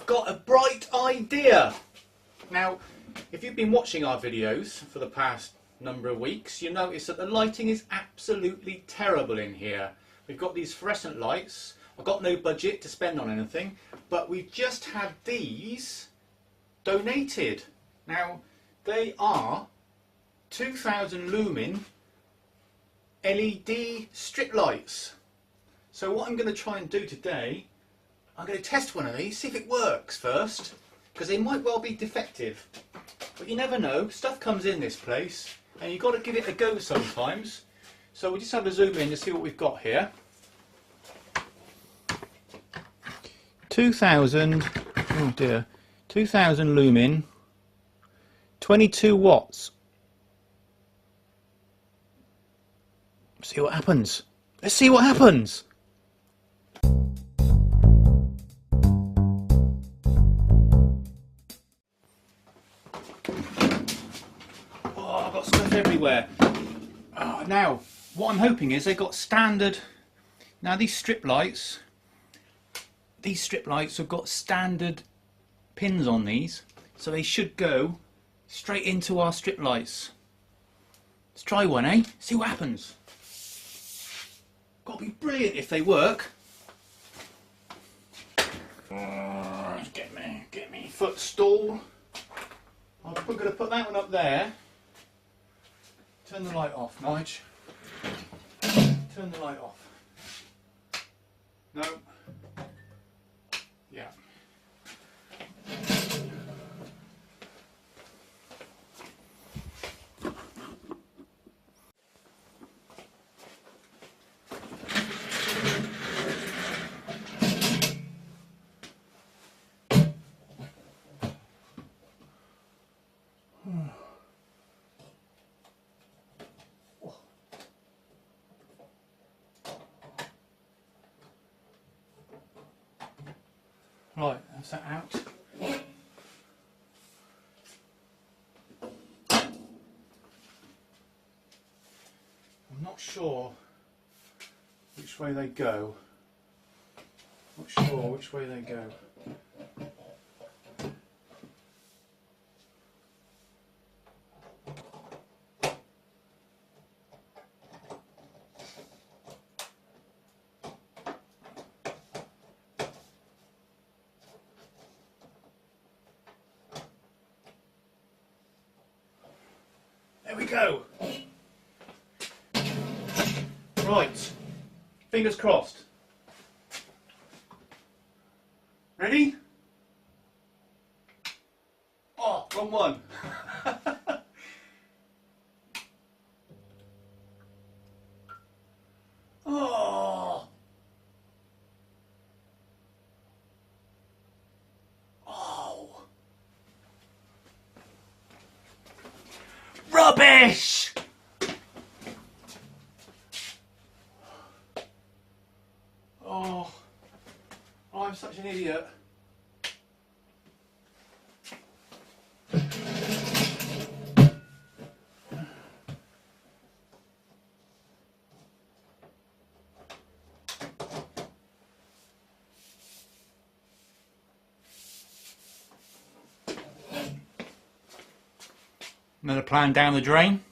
I've got a bright idea. Now, if you've been watching our videos for the past number of weeks, you notice that the lighting is absolutely terrible in here. We've got these fluorescent lights. I've got no budget to spend on anything, but we've just had these donated. Now, they are 2000 lumen LED strip lights. So what I'm going to try and do today, I'm going to test one of these, see if it works first, because they might well be defective. But you never know, stuff comes in this place and you've got to give it a go sometimes. So we'll just have a zoom in to see what we've got here. 2000, oh dear, 2000 lumen, 22 watts. See what happens. Let's see what happens. Oh, I've got stuff everywhere. Oh, now, what I'm hoping is they've got standard. Now these strip lights have got standard pins on these, so they should go straight into our strip lights. Let's try one, eh? See what happens. Got to be brilliant if they work. Get me footstool. I'm going to put that one up there. Turn the light off, Nige. Turn the light off. No. Yeah. Right, that's that out. I'm not sure which way they go. Not sure which way they go. There we go. Right, fingers crossed. Ready? Oh, wrong one. Oh. Oh. Rubbish! Oh, I'm such an idiot. Another plan down the drain.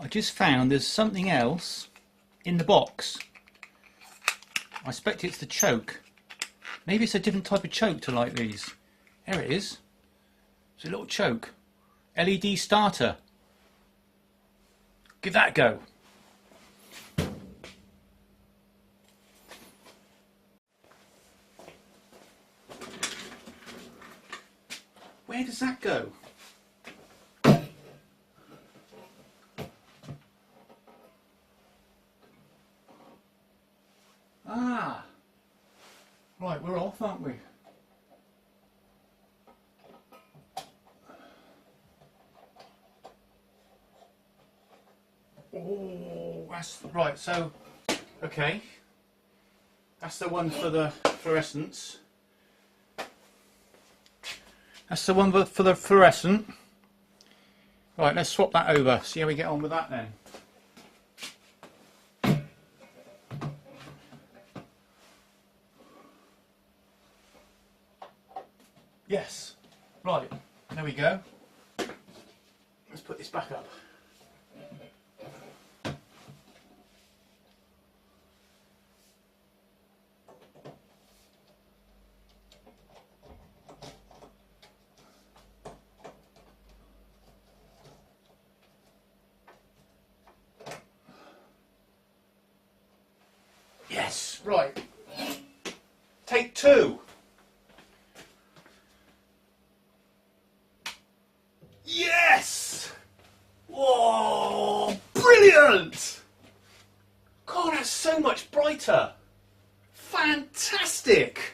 I just found there's something else in the box. I expect it's the choke. Maybe it's a different type of choke to light these. There it is. It's a little choke. LED starter. Give that a go. Where does that go? Ah, right, we're off, aren't we? Oh, that's right. So, okay, that's the one for the fluorescence. That's the one for the fluorescent. Right, let's swap that over. See how we get on with that then. There we go. Let's put this back up. Yes, right. Take two. Yes! Whoa, brilliant! God, that's so much brighter. Fantastic!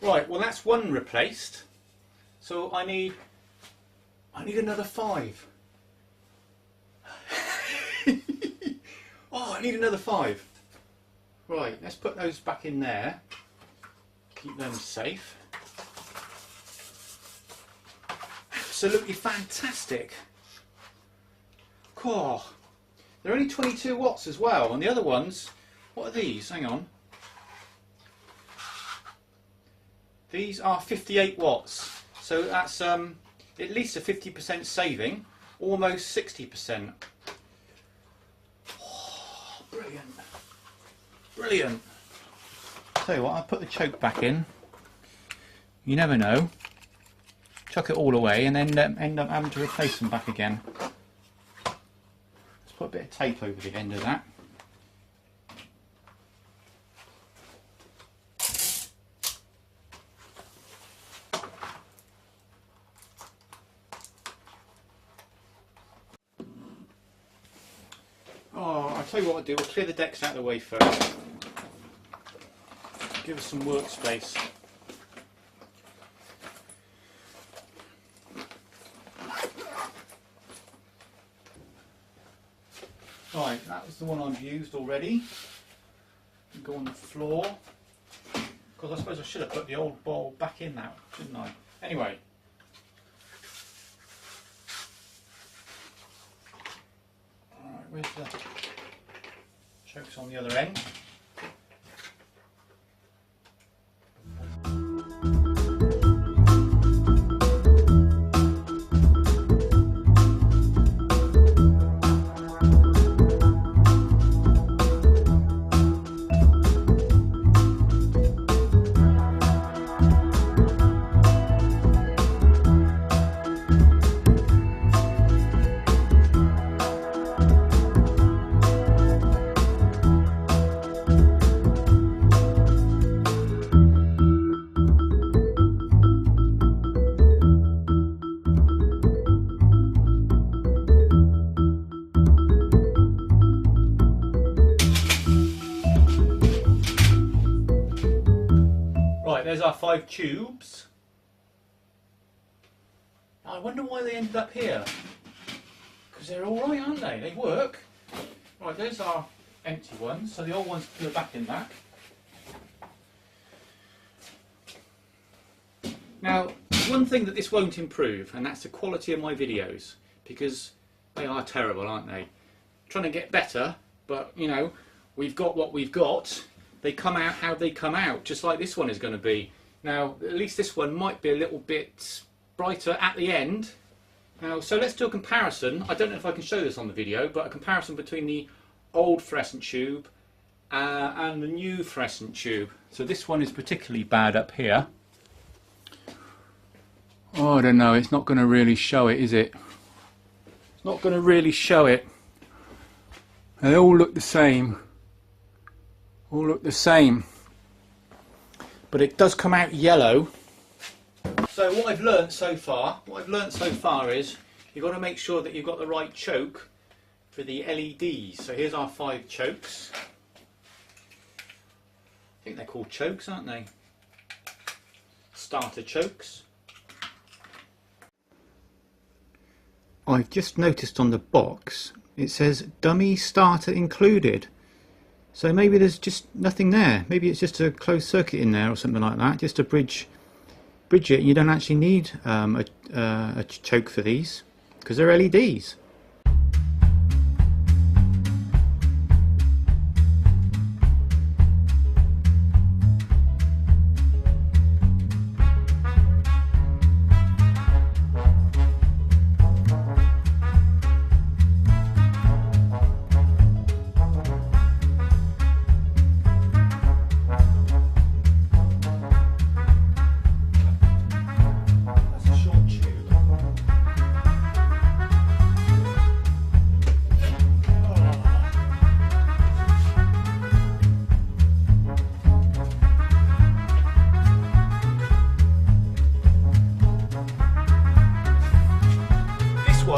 Right, well that's one replaced. So I need another 5. Oh, I need another 5. Right, let's put those back in there. Keep them safe. Absolutely fantastic. Oh, they're only 22 watts as well, and the other ones, what are these? Hang on. These are 58 watts, so that's at least a 50% saving, almost 60%. Oh, brilliant. Brilliant. Tell you what, I'll put the choke back in. You never know. Chuck it all away and then end up having to replace them back again. Let's put a bit of tape over the end of that. Oh, I'll tell you what I'll do, we'll clear the decks out of the way first. Give us some workspace. Right, that was the one I've used already. Go on the floor. Because I suppose I should have put the old bowl back in now, shouldn't I? Anyway. Alright, where's the chokes on the other end? There's our 5 tubes. I wonder why they ended up here. Because they're alright, aren't they? They work. Right, there's our empty ones. So the old ones go back in that. Now, one thing that this won't improve, and that's the quality of my videos. Because they are terrible, aren't they? Trying to get better, but you know, we've got what we've got. They come out how they come out, just like this one is going to be. Now, at least this one might be a little bit brighter at the end. Now, so let's do a comparison. I don't know if I can show this on the video, but a comparison between the old fluorescent tube and the new fluorescent tube. So this one is particularly bad up here. Oh, I don't know, it's not going to really show it, is it? It's not going to really show it. They all look the same. All look the same, but it does come out yellow. So what I've learnt so far is you've got to make sure that you've got the right choke for the LEDs. So here's our 5 chokes. I think they're called chokes, aren't they? Starter chokes. I've just noticed on the box it says dummy starter included. So maybe there's just nothing there. Maybe it's just a closed circuit in there or something like that, just to bridge it. You don't actually need a choke for these because they're LEDs.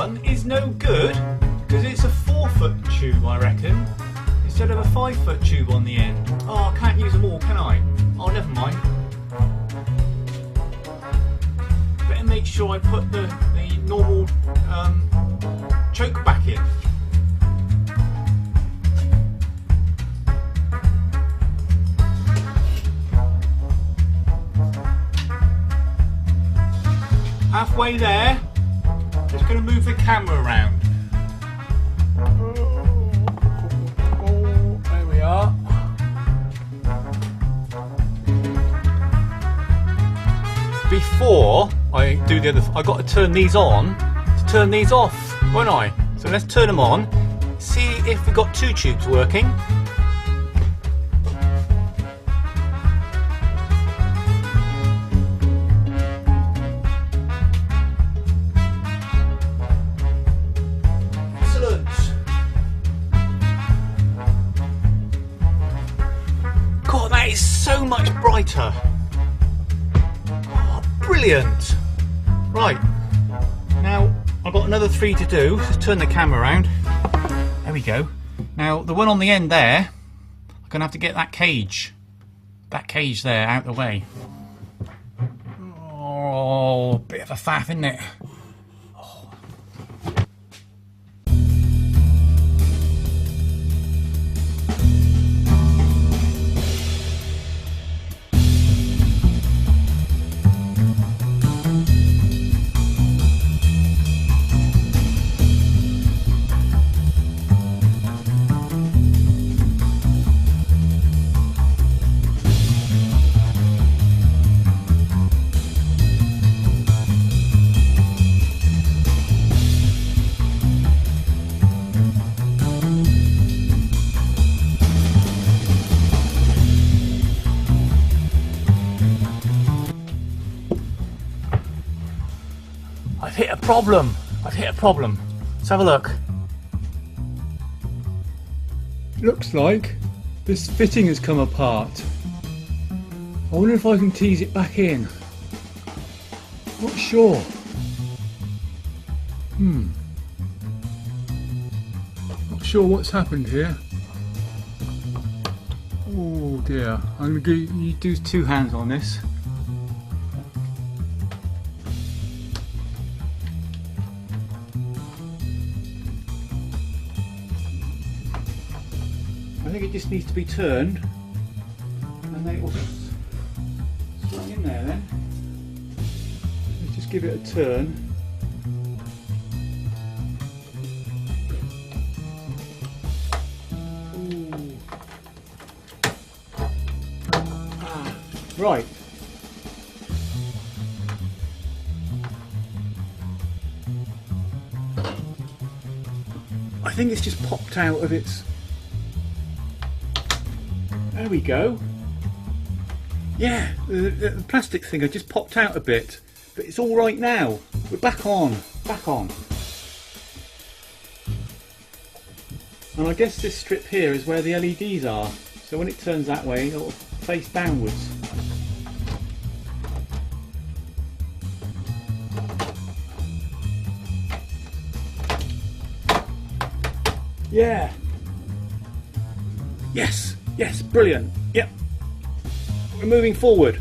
one is no good because it's a 4-foot tube, I reckon, instead of a 5-foot tube on the end. Oh, I can't use them all, can I? Oh, never mind. Better make sure I put the normal choke back in. Halfway there, just going to move the camera around. There we are. Before I do the other, I've got to turn these on to turn these off, won't I? So let's turn them on, see if we've got 2 tubes working. Is so much brighter. Oh, brilliant. Right, now I've got another 3 to do. Just turn the camera around. There we go. Now the one on the end there, I'm gonna have to get that cage there out of the way. Oh, bit of a faff, isn't it? I've hit a problem. Let's have a look. Looks like this fitting has come apart. I wonder if I can tease it back in. Not sure. Not sure what's happened here. Oh dear. I'm going to do 2 hands on this. I think it just needs to be turned and then it will swing in there then. Let's just give it a turn. Ooh. Right. I think it's just popped out of its... There we go. Yeah, the plastic thing had just popped out a bit, but it's all right now. We're back on. And I guess this strip here is where the LEDs are. So when it turns that way, it'll face downwards. Yeah. Yes, brilliant. Yep. We're moving forward.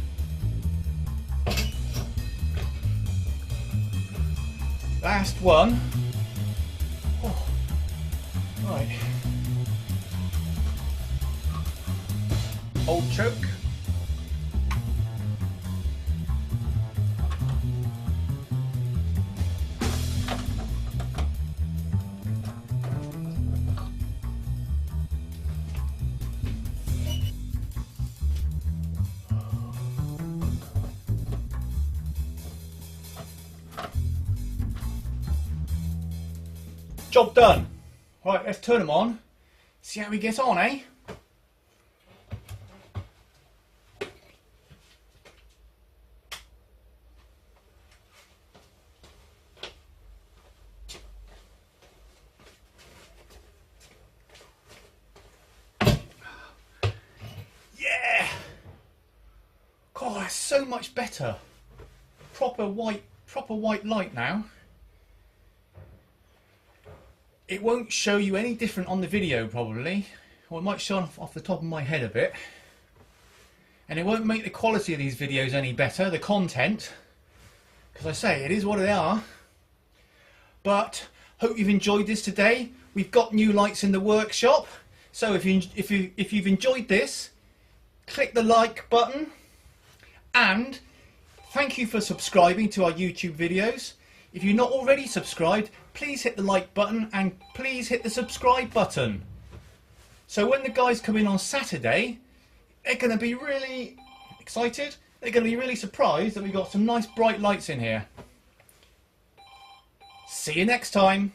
Last one. Oh, right. Old choke. Job done. Right, let's turn them on. See how we get on, eh? Yeah! God, that's so much better. Proper white light now. it won't show you any different on the video probably, or it might show off the top of my head a bit, and it won't make the quality of these videos any better, the content, because I say it is what they are. But hope you've enjoyed this today. We've got new lights in the workshop, so if you've enjoyed this, click the like button, and thank you for subscribing to our YouTube videos. If you're not already subscribed, please hit the like button and please hit the subscribe button. So when the guys come in on Saturday, they're going to be really excited. They're going to be really surprised that we've got some nice bright lights in here. See you next time.